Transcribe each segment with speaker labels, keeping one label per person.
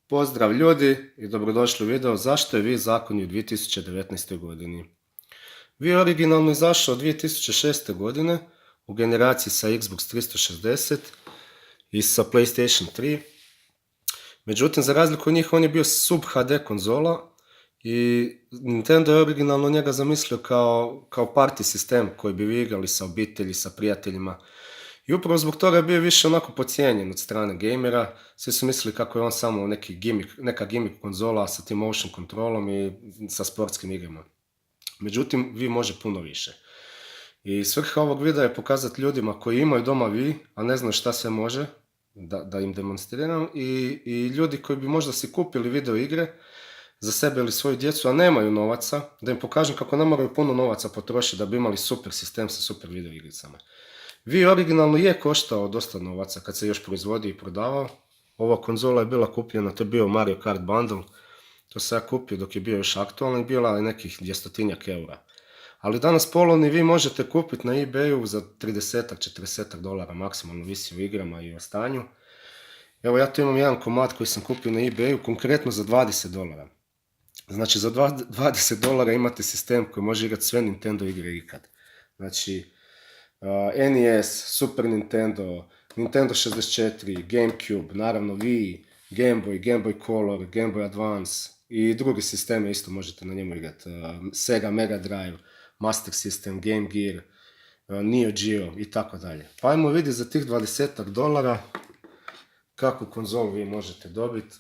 Speaker 1: Pozdrav ljudi i dobrodošli u video zašto je Wii zakon u 2019. godini. Wii originalno izašao 2006. godine u generaciji sa Xbox 360 i sa PlayStation 3. Međutim, za razliku od njih, on je bio sub HD konzola i Nintendo je originalno njega zamislio kao party sistem koji bi vi igrali sa obitelji, sa prijateljima. I upravo zbog toga je bio više onako podcijenjen od strane gamera. Svi su mislili kako je on samo neka gimmick konzola sa tim motion kontrolom i sa sportskim igrama. Međutim, Wii može puno više. I svrha ovog videa je pokazati ljudima koji imaju doma Wii, a ne znaju šta sve može, da im demonstriram, i ljudi koji bi možda si kupili video igre za sebe ili svoju djecu, a nemaju novaca, da im pokažem kako ne moraju puno novaca potrošiti da bi imali super sistem sa super video igricama. Wii originalno je koštao dosta novaca kad se još proizvodio i prodavao. Ova konzola je bila kupljena, to je bio Mario Kart bundle. To se ja kupio dok je bio još aktualni, bila je nekih 200 eura. Ali danas polovni vi možete kupiti na eBayu za 30-40 dolara maksimalno, visi o igrama i o stanju. Evo ja tu imam jedan komad koji sam kupio na eBayu konkretno za 20 dolara. Znači za 20 dolara imate sistem koji može igrati sve Nintendo igre ikad. Znači NES, Super Nintendo, Nintendo 64, GameCube, naravno Wii, Game Boy Color, Game Boy Advance i drugi sisteme isto možete na njemu igrati. Sega Mega Drive, Master System, Game Gear, Neo Geo i tako dalje. Pa ajmo vidjeti za tih 20 dolara kakvu konzolu vi možete dobiti.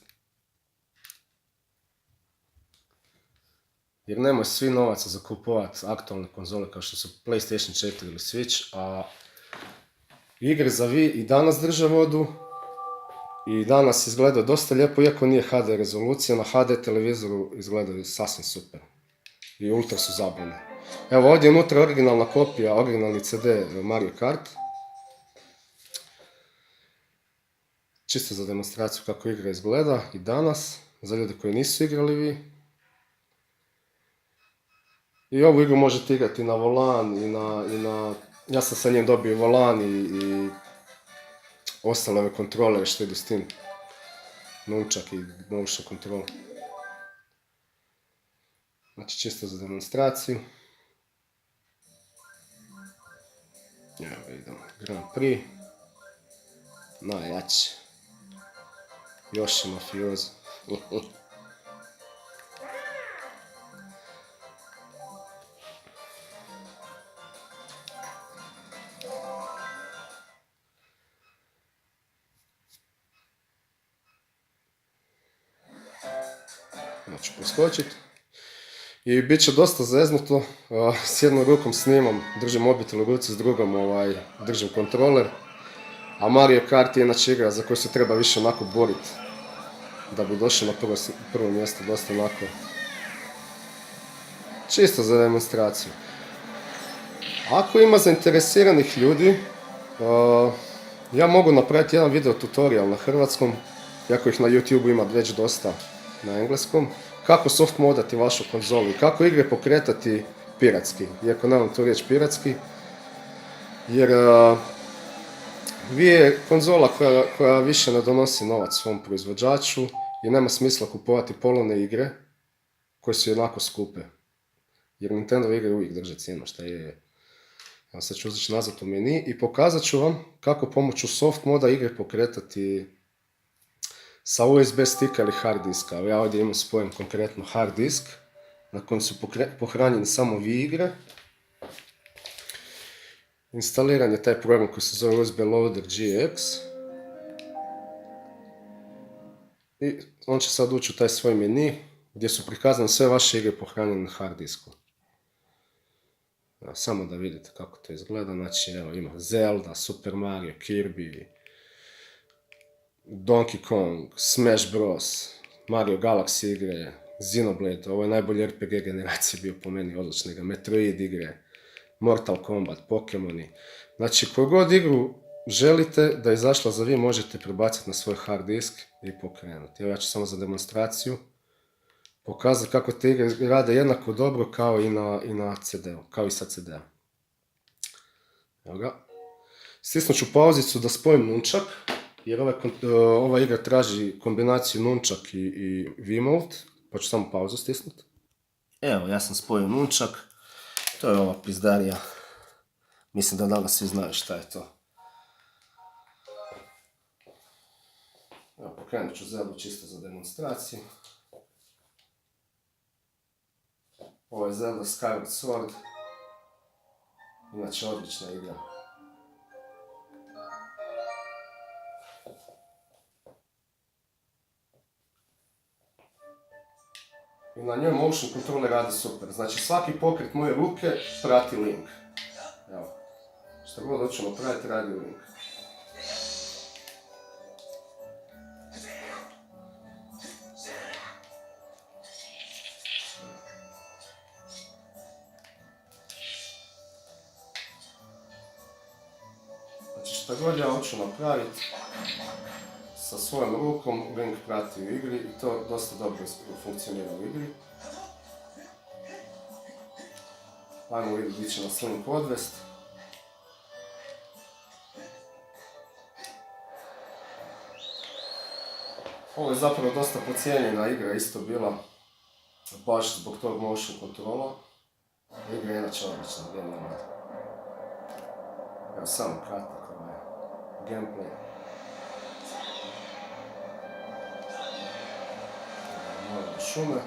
Speaker 1: Jer nemoj svi novaca za kupovati aktualne konzole kao što su PlayStation 4 ili Switch, a igre za Wii i danas drže vodu i danas izgleda dosta lijepo, iako nije HD rezolucija, na HD televizoru izgledaju sasvim super i ultra su zabavne. Evo ovdje je unutra originalna kopija, originalni CD Mario Kart. Čisto za demonstraciju kako igra izgleda i danas, za ljude koji nisu igrali Wii. I ovu igru možete igrati na volan i na... Ja sam sa njim dobio volan i ostale ove kontrolere što idu s tim. Nunčak i motion control. Znači čisto za demonstraciju. Evo idemo. Grand Prix. Najjači. Još je mafiozo. Znači poskočiti. I bit će dosta zeznuto, s jednom rukom snimam, držim mobitel u ruci, s drugom držim kontroler. A Mario Kart je inače igra za koju se treba više onako boriti, da bi došao na prvo mjesto, dosta onako, čisto za demonstraciju. Ako ima zainteresiranih ljudi, ja mogu napraviti jedan video tutorial na hrvatskom, iako ih na YouTube ima već dosta na engleskom, kako soft modati vašu konzolu i kako igre pokretati piratski, iako nemam tu riječ piratski, jer Wii je konzola koja više ne donosi novac svom proizvođaču i nema smisla kupovati polovne igre koje su jednako skupe, jer Nintendo igre uvijek drže cijenu šta je. Ja sad ću uzeti nazad u meni i pokazat ću vam kako pomoću soft moda igre pokretati sa USB stika ili hard diska. Ja ovdje imam spojen konkretno hard disk na kojem su pohranjeni samo Wii igre. Instaliran je taj program koji se zove USB Loader GX. I on će sad ući u taj svoj meni gdje su prikazane sve vaše igre pohranjene na hard disku. Samo da vidite kako to izgleda. Znači evo ima Zelda, Super Mario, Kirby, Donkey Kong, Smash Bros, Mario Galaxy igre, Xenoblade, ovo je najbolji RPG generacije bio po meni, odlične igre, Metroid igre, Mortal Kombat, Pokemoni. Znači koju god igru želite da je izašla za Wii možete prebaciti na svoj hard disk i pokrenuti. Evo ja ću samo za demonstraciju pokazati kako te igre rade jednako dobro kao i na CD-u, kao i sa CD-a. Evo ga. Stisnut ću pauzicu da spojim nunčak. jer ova igra traži kombinaciju nunčak i Wiimote, pa ću samo pauzu stisnuti. Evo, ja sam spojio nunčak, to je ova pizdarija, mislim da danas svi znaju šta je to. Evo, pokrenut ću Zeldu čisto za demonstraciju. Ovo je Zelda Skyward Sword, inače odlična igra. I na njoj motion controller radi super, znači svaki pokret moje ruke prati Link. Evo, što god hoćemo praviti, radi Link. Znači što god ja hoću napraviti, sa svojom rukom Link prati u igri i to dosta dobro funkcionira u igri. Ajmo vidjeti gdje će nas Link odvest. Ovo je zapravo dosta pocijenjena igra, isto bila baš zbog tog motion kontrola. Igra je inače odlična, genijalna. Evo samo kratak ovaj gameplay. Malo šume.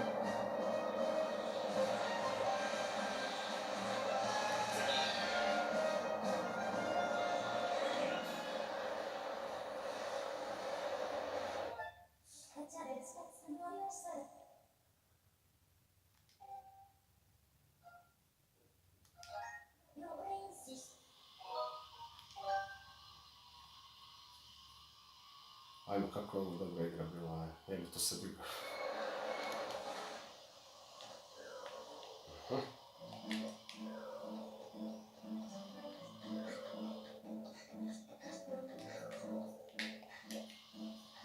Speaker 1: Ajmo, kako je ovo dobra igra bila, ne bi to sad igra.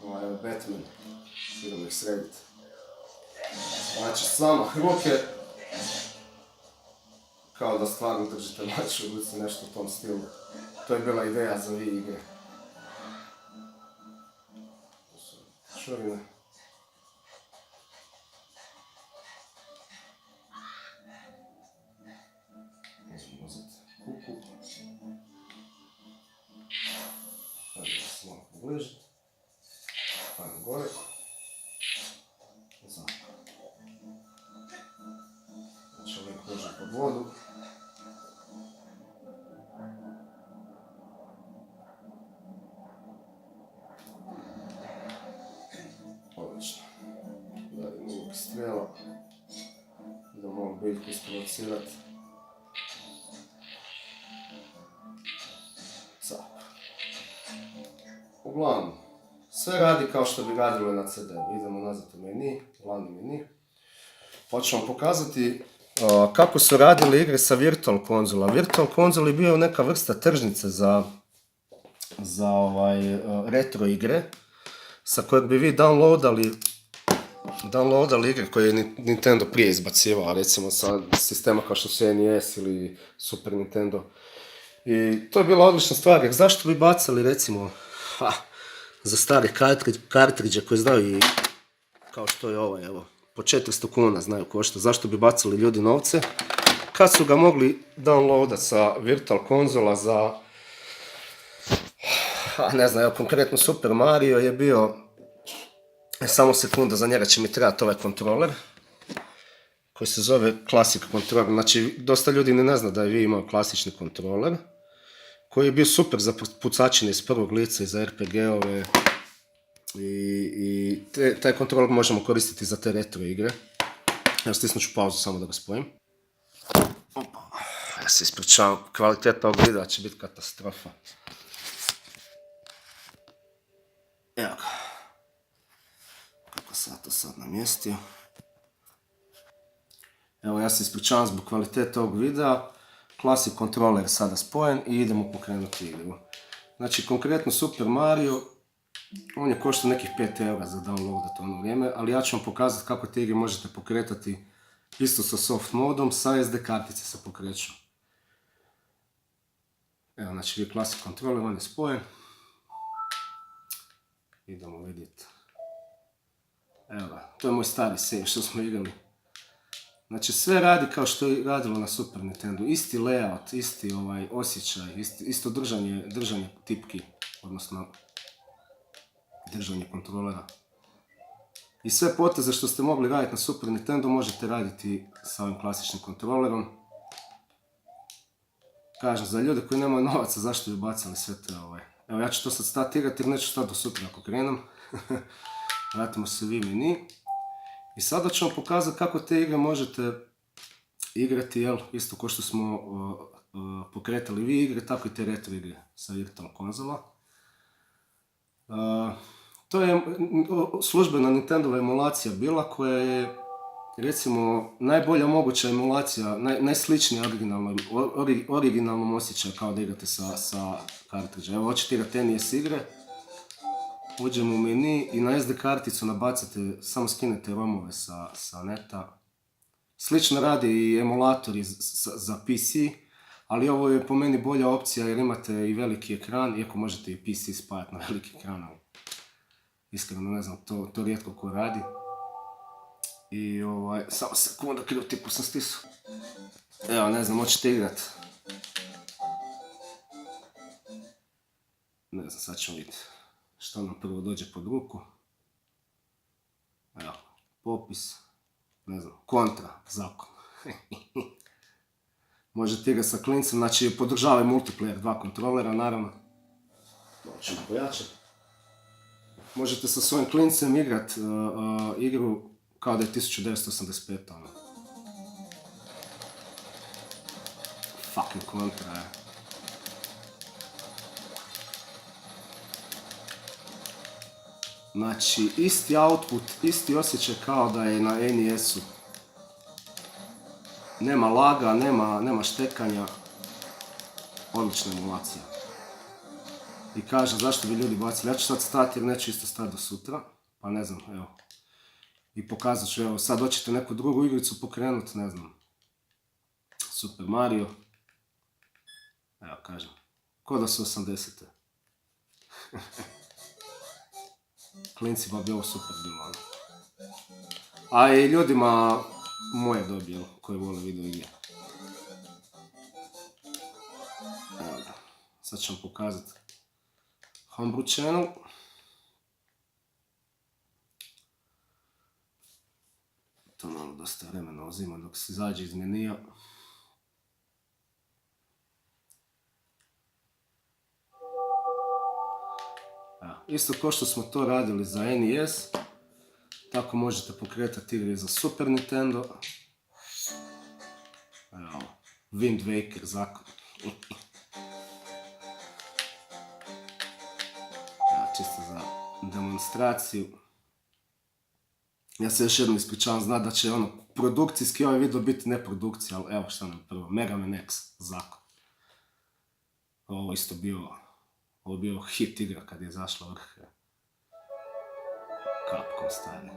Speaker 1: Ovo je Batman, idemo ih srediti. Znači, sama ruke, kao da stvarno držite mač u ruci, nešto u tom stilu. To je bila ideja za Wii igre. To su šurine. Možemo uzeti kuku. Ajde se malo pobližiti. Ajmo gore. Znači Link može pod vodu. Odlično. Dalje Link strela. Idemo ovom biljku isprovocirati. Cap. Uglavnom, sve radi kao što bi radilo na CD-u. Idemo nazad u meni, glavni meni. Pa ću vam pokazati kako su radile igre sa Virtual Console. Virtual Console je bio neka vrsta tržnice za retro igre, sa kojeg bi vi downloadali igre koje je Nintendo prije izbacivao, recimo sa sistema kao što su NES ili Super Nintendo. I to je bila odlična stvar, jer zašto bi bacali recimo za stare kartridže koji znaju i kao što je ovaj, evo, po 400 kuna znaju košta, zašto bi bacali ljudi novce, kad su ga mogli downloadat sa Virtual Consola za, ne znam, evo konkretno Super Mario je bio, samo sekunda, za njega će mi trebati ovaj kontroler, koji se zove Classic Controller, znači dosta ljudi ne zna da je Wii imao klasični kontroler, koji je bio super za pucačine iz prvog lica i za RPG-ove. I taj kontroler možemo koristiti za te retro igre. Evo, stisnut ću pauzu samo da ga spojim. Ja se ispričavam, kvaliteta ovog videa će biti katastrofa. Evo ga. Kako sam to sad namjestio. Evo, ja se ispričavam zbog kvalitete ovog videa. Classic Controller je sada spojen i idemo pokrenuti igru. Znači, konkretno Super Mario, on je koštao nekih 5 eura za downloadat ono vrijeme, ali ja ću vam pokazati kako te igre možete pokretati isto sa soft modom, sa SD kartice se pokreću. Evo, znači, Classic Controller, on je spojen. Idemo vidjeti. Evo ga, to je moj stari save što smo igrali. Znači sve radi kao što je radilo na Super Nintendo. Isti layout, isti osjećaj, isto držanje tipki, odnosno držanje kontrolera. I sve poteze što ste mogli raditi na Super Nintendo možete raditi sa ovim klasičnim kontrolerom. Kažem, za ljude koji nemaju novaca, zašto bi bacali sve te Evo ja ću to sad stati igrati jer neću stati do sutra ako krenem. Vratimo se vi meni. I sada ću vam pokazati kako te igre možete igrati, jel, isto kao što smo pokretali vi igre, tako i te retro igre sa Virtual konzola. To je službena Nintendova emulacija bila koja je, recimo, najbolja moguća emulacija, najsličnija originalnom osjećaju kao da igrate sa kartridža. Evo, hoćete igrati NES igre, uđemo u meni i na SD karticu nabacate, samo skinete romove sa neta. Slično radi i emulatori za PC, ali ovo je po meni bolja opcija jer imate i veliki ekran, iako možete i PC spajati na veliki ekran, ali iskreno ne znam, to rijetko ko radi. I samo sekunda, krivo tipu sam stisao. Evo, ne znam, hoćete igrat. Ne znam, sad ćemo vidjeti što nam prvo dođe pod ruku. Evo, popis, ne znam, kontra, zakon. Možete igrati sa klincem, znači podržava i multiplayer, 2 kontrolera, naravno. Ovo ćemo pojačati. Možete sa svojim klincem igrat igru kao da je 1985. Fucking kontra, je. Znači, isti output, isti osjećaj kao da je na NES-u. Nema laga, nema štekanja. Odlična emulacija. I kažem, zašto bi ljudi bacili? Ja ću sad stati jer neću isto stati do sutra. Pa ne znam, evo. I pokazat ću, evo, sad hoćete neku drugu igricu pokrenuti, ne znam. Super Mario. Evo, kažem. Ko da su 80-te. Klincima bi ovo super bilo. A i ljudima moje dobi, koji vole video igre. Evo ga. Sad ću vam pokazati Homebrew channel. To malo dosta vremena uzima dok se izađe iz menija. Isto kao što smo to radili za NES, tako možete pokretati igre za Super Nintendo. Evo, Wind Waker zakon. Evo, čisto za demonstraciju. Ja se još jednom ispričavam, zna da će produkcijski ovaj video biti ne produkcija, ali evo šta nam prvo, Mega Man X zakon. Ovo isto bio hit igra kad je zašla vrh. Capcom stari.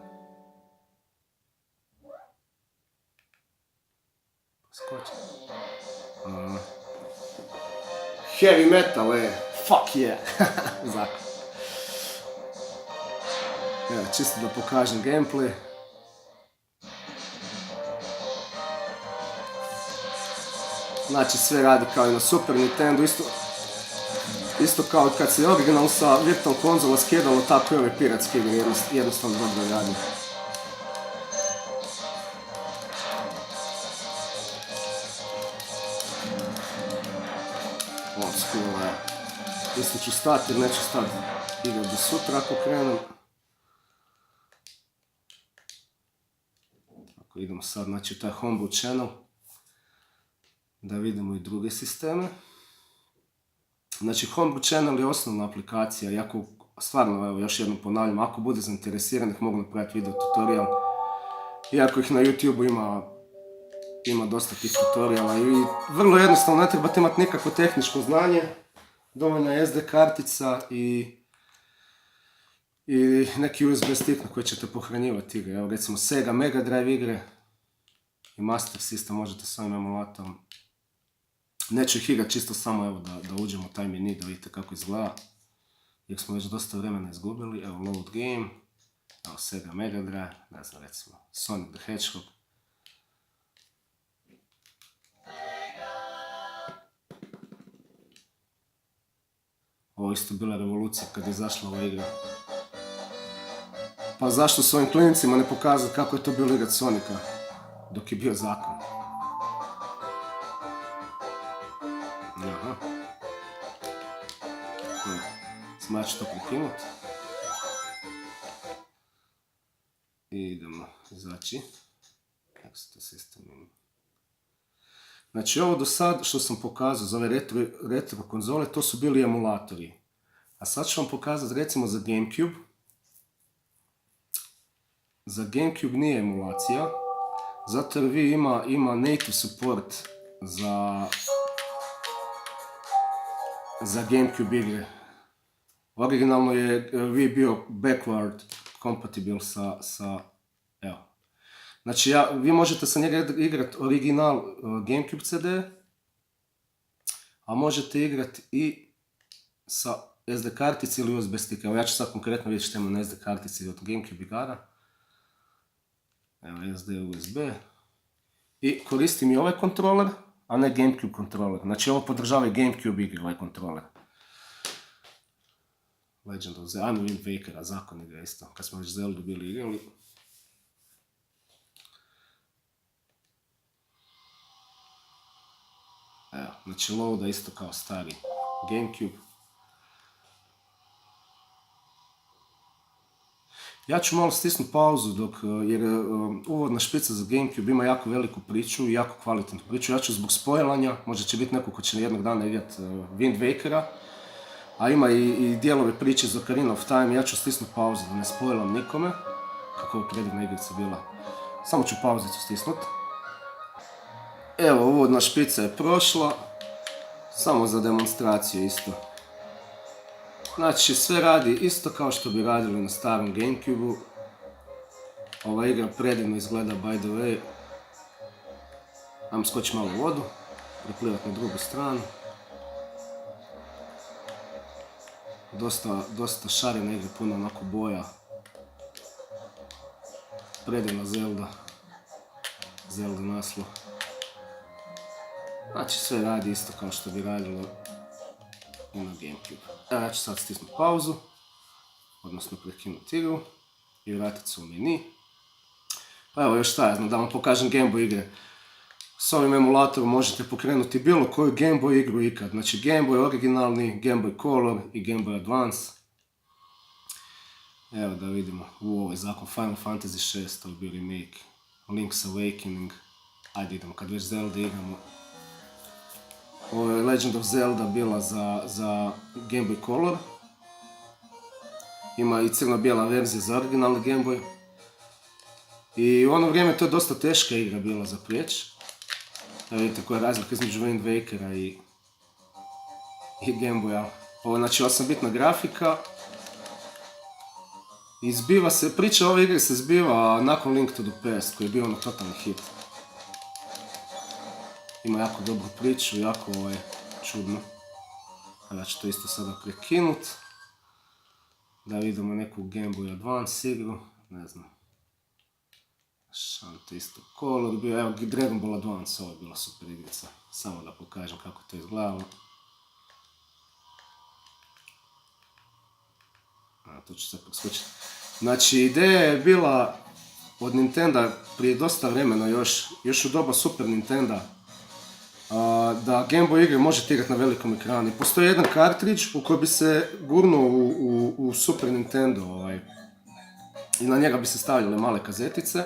Speaker 1: Skoči. Heavy metal, fuck yeah. Zakon. Evo, čisto da pokažem gameplay. Znači sve radi kao i na Super Nintendo, isto kao kad se original sa Virtual konzola skidalo, tako i ove piratske igre jednostavno dobro radi. Old school, isto ću stati jer neću stati igrati do sutra ako krenem. Ako idemo sad, znači taj Homebrew channel, da vidimo i druge sisteme. Znači, Homebrew channel je osnovna aplikacija, iako, stvarno, evo, još jednom ponavljam, ako bude zainteresiranih mogu napraviti video tutorial. Iako ih na YouTube-u ima dosta tih tutoriala i vrlo jednostavno, ne trebate imati nikakvo tehničko znanje, dovoljna je SD kartica i neki USB stick na koji ćete pohranjivati igre. Evo, recimo Sega Mega Drive igre i Master System možete s ovim emulatorom. Neću ih igrati čisto samo evo da uđemo u taj menu da vidite kako izgleda. jer smo već dosta vremena izgubili. Evo Load Game, evo Sega Mega Drive, ne znam, recimo Sonic the Hedgehog. Ovo isto bila revolucija kad je izašla ova igra. Pa zašto svojim klincima ne pokazati kako je to bilo igrat Sonika dok je bio zakon? Aha. Smo ja ću to prekinut. I idemo izaći. Kako se to sistem. Znači ovo do sad što sam pokazao za ove retro konzole, to su bili emulatori. A sad ću vam pokazati recimo za Gamecube. Za Gamecube nije emulacija, zato jer vi ima native support za Gamecube igre. Originalno je Wii bio backward compatible sa evo. Znači vi možete sa njega igrati original Gamecube CD, a možete igrati i sa SD kartici ili USB stika. Evo ja ću sad konkretno vidjeti što imam na SD kartici od Gamecube igara. Evo SD, USB. I koristim i ovaj kontroler, a ne Gamecube kontroler. Znači ovo podržava i Gamecube igre, ovaj kontroler. Legend of Zelda, ajmo Wind Wakera, zakon igra isto, kad smo već Zelda bili igrali. Evo, znači loada isto kao stari Gamecube. Ja ću malo stisnuti pauzu jer uvodna špica za Gamecube ima jako veliku priču i jako kvalitetnu priču. Ja ću zbog spoilanja, možda će biti neko ko će jednog dana igrati Wind Wakera, a ima i dijelove priče za Ocarina of Time. Ja ću stisnuti pauzu da ne spoilam nikome, kako je predivna igrica bila. Samo ću pauzicu stisnuti. Evo, uvodna špica je prošla, samo za demonstraciju isto. Znači, sve radi isto kao što bi radili na starom Gamecube-u. Ova igra predivno izgleda, by the way. Ajmo skočiti malo u vodu, preplivati na drugu stranu. Dosta šarena igra, puno onako boja. Predivna Zelda naslov. Znači sve radi isto kao što bi radilo i na Gamecube. Evo ja ću sad stisnuti pauzu, odnosno prekinuti igru i vratiti se u menu. Pa evo još šta ja znam, da vam pokažem Game Boy igre. S ovim emulatorom možete pokrenuti bilo koju Game Boy igru ikad. Znači Game Boy originalni, Game Boy Color i Game Boy Advance. Evo da vidimo, ovo je zakon Final Fantasy 6, to je bio remake. Link's Awakening. Ajde idemo, kad već Zelda igramo. Ovo je Legend of Zelda bila za Game Boy Color. Ima i crno-bijela verzija za originalni Game Boy. I u ono vrijeme to je dosta teška igra bila za prijeći. Evo vidite koja je razlika između Wind Wakera i Game Boya. Ovo je znači 8-bitna grafika. I zbiva se, priča ove igre se zbiva nakon Link to the Past koji je bio ono totalni hit. Ima jako dobru priču, jako čudno. Ja ću to isto sada prekinut. Da vidimo neku Game Boy Advance igru, ne znam. Šant isto Color bio, evo Dragon Ball Advance, ovo je bila super igrica. Samo da pokažem kako to izgledalo. To ću sad preskočiti. Znači ideja je bila od Nintenda prije dosta vremena još u doba Super Nintenda. Da Game Boy igre možete igrati na velikom ekranu. Postoji jedan kartridž u koji bi se gurnuo u Super Nintendo i na njega bi se stavljale male kazetice.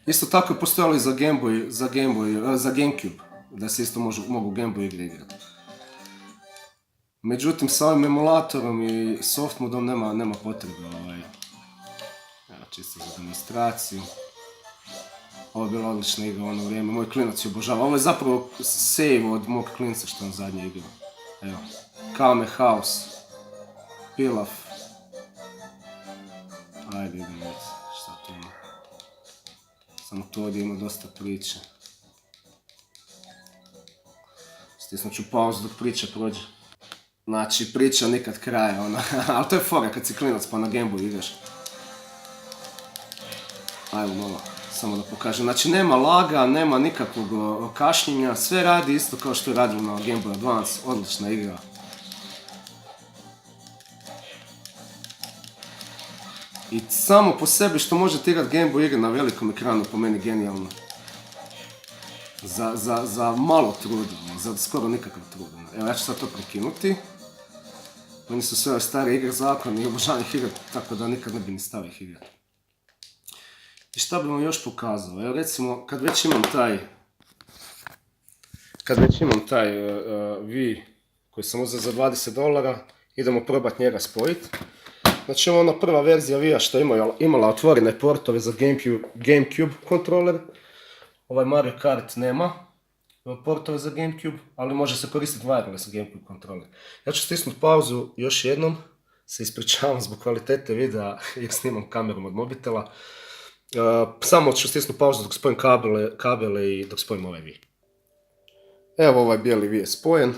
Speaker 1: Isto tako je postojalo i za Gamecube, da se isto mogu Game Boy igre igrati. Međutim, sa ovim emulatorom i soft modom nema potrebe. Evo, čisto za demonstraciju. Ovo je bila odlična igra u ono vrijeme, moj klinac je obožava. Ovo je zapravo save od mog klinca što on zadnje igrao. Evo, Kame House, Pilaf. Ajde idemo vidjeti šta tu ima. Samo tu ovdje ima dosta priče. Stisnut ću pauzu dok priča prođe. Znači, priča nikad kraja, ono. Ali to je fora kad si klinac pa na Game Boy igraš. Ajmo malo, samo da pokažem. Znači, nema laga, nema nikakvog kašnjenja, sve radi isto kao što je radilo na Game Boy Advance, odlična igra. I samo po sebi što možete igrati Game Boy igre na velikom ekranu, po meni genijalno. Za malo truda, za skoro nikakav trud. Evo, ja ću sad to prekinuti. Meni su sve ove stare igre zakon i obožavam ih igrati, tako da nikad ne bi ni stavio ih igrati. I šta bi vam još pokazao? Evo recimo, kad već imam taj Wii koji sam uzeo za $20, idemo probati njega spojiti. Znači ovo ona prva verzija Wii-a što je imala otvorene portove za GameCube kontroler. Ovaj Mario Kart nema portove za GameCube, ali može se koristiti wireless GameCube kontroler. Ja ću stisnuti pauzu još jednom, se ispričavam zbog kvalitete videa jer snimam kamerom od mobitela. Samo ću stisnuti pauzu dok spojim kabele i dok spojim ovaj Wii. Evo ovaj bijeli Wii je spojen.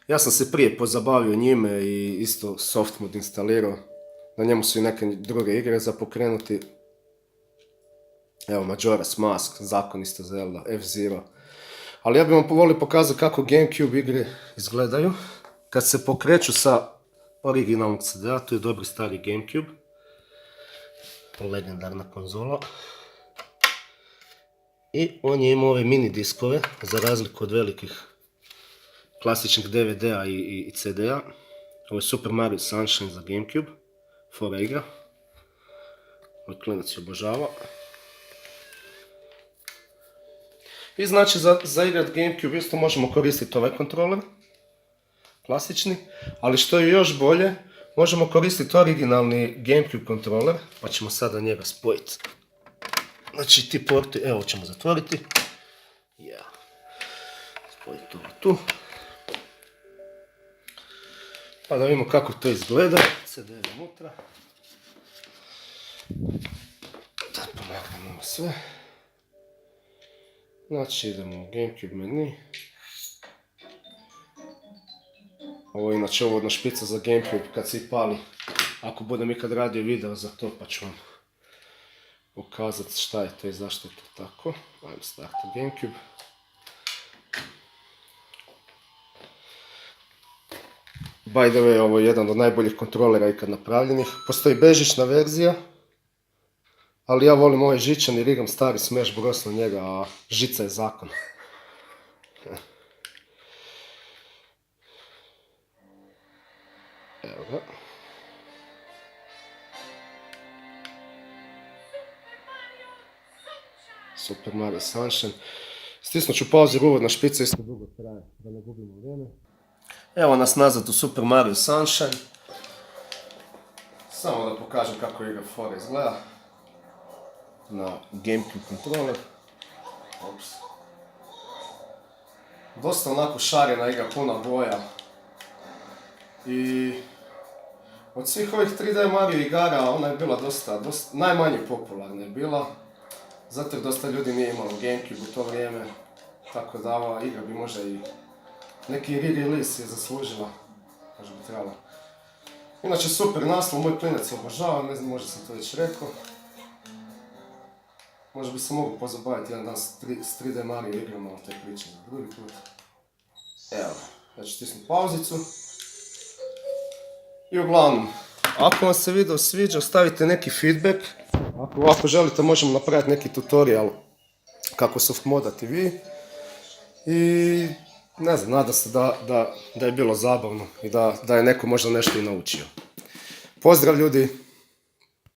Speaker 1: Ja sam se prije pozabavio njime i isto softmod instalirao. Na njemu su i neke druge igre za pokrenuti. Evo Majora's Mask, Zakon isto Zelda, F-Zero. Ali ja bih vam volio pokazati kako GameCube igre izgledaju. Kad se pokreću sa originalnog CD-a, tu je dobri stari GameCube. Legendarna konzola. I on je imao ove mini diskove, za razliku od velikih klasičnih DVD-a i CD-a. Ovo je Super Mario Sunshine za GameCube, fora igra. Moj klinac je obožava. I znači za igrat GameCube isto možemo koristiti ovaj kontroler, klasični, ali što je još bolje, možemo koristiti originalni GameCube kontroler, pa ćemo sada njega spojiti. Znači ti porti, evo ćemo zatvoriti. Spojiti ovo tu. Pa da vidimo kako to izgleda. CD je unutra. Da pomaknemo sve. Znači idemo u GameCube menu. Ovo je inače uvodna špica za GameCube kad se pali. Ako budem ikad radio video za to pa ću vam pokazati šta je to i zašto je to tako. Ajmo startu GameCube. By the way, ovo je jedan od najboljih kontrolera ikad napravljenih. Postoji bežična verzija, ali ja volim ovaj žičan jer igram stari Smash Bros na njega, a žica je zakon. Evo ga. Super Mario Sunshine. Stisnut ću pauzu jer uvodna špica isto dugo traje, da ne gubimo vrijeme. Evo nas nazad u Super Mario Sunshine. Samo da pokažem kako igra fora izgleda. Na GameCube kontroler. Ops. Dosta onako šarena igra, puna boja. I od svih ovih 3D Mario igara ona je bila dosta najmanje popularna je bila. Zato jer dosta ljudi nije imalo GameCube u to vrijeme. Tako da ova igra bi možda i neki re-release je zaslužila. Možda bi trebala. Inače super naslov, moj klinac je obožava, ne znam, možda sam to već rekao. Možda bi se mogu pozabaviti jedan dan s 3D Mario igrama, ali te priče za drugi put. Evo, ja ću stisnuti pauzicu. I uglavnom, ako vam se video sviđa, ostavite neki feedback. Ako želite, možemo napraviti neki tutorial kako softmodati vi. I ne znam, nadam se da je bilo zabavno i da je neko možda nešto i naučio. Pozdrav ljudi!